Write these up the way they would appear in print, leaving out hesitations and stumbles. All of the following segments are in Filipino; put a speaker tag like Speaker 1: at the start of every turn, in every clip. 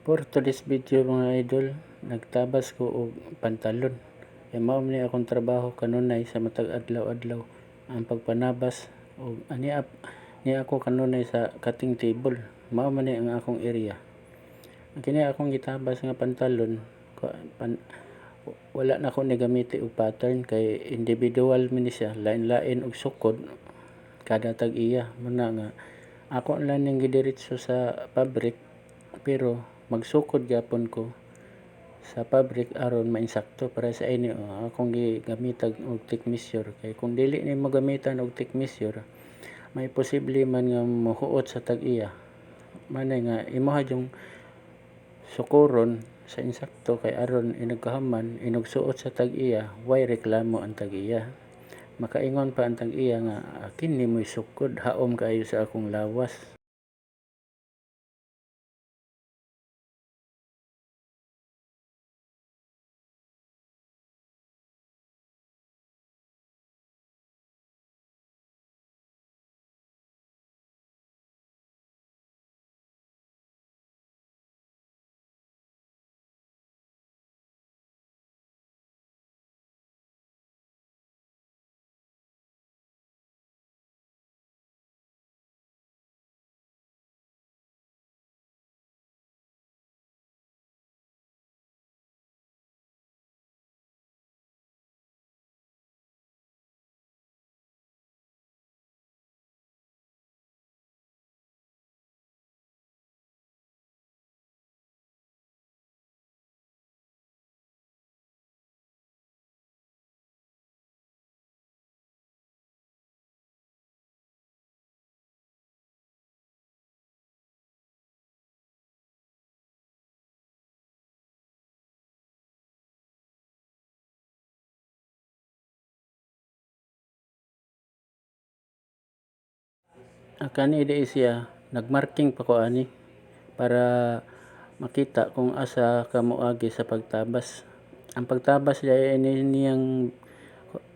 Speaker 1: For today's video mga idol, nagtabas ko og pantalon. Kaya mao man ni akong trabaho kanunay sa matag adlaw-adlaw ang pagpanabas og ni ako kanunay sa cutting table. Mao man ni ang akong area. Kini akong gitabas nga pantalon, wala na ako ni gamiti og pattern kay individual man ni siya, lain-lain og sukod kada tag-iya. Muna nga ako lang ning gidiretso sa fabric, pero magsukod gyapon ko sa fabric aron mainsakto para sa ini akong gigamitan og tape measure. Kay kung dili ni mo gamitan og tape measure, may posible man nga mohuot sa tag-iya. Manay nga imuha yung sukuron sa insakto kay aron inugkahaman inugsuot sa tag-iya, way reklamo ang tag-iya. Makaingon pa ang tag-iya nga kini mo'y sukod, haom kayo sa akong lawas. Kani di siya nagmarking pa ko ani para makita kung asa ka moagi sa pagtabas. Ang pagtabas ini niyang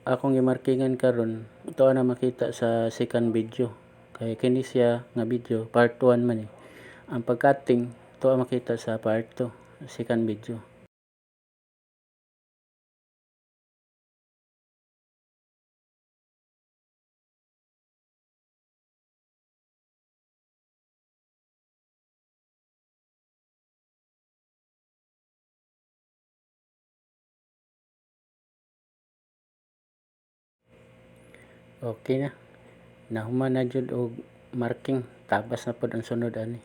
Speaker 1: akong gimarkingan karon tuwa na makita sa second video. Kay kini siya nga video part 1 man ang pagcutting tuwa makita sa part 2 second video. Okay na. Nahuman na jud og marking, tabas na pod ang sunod ani.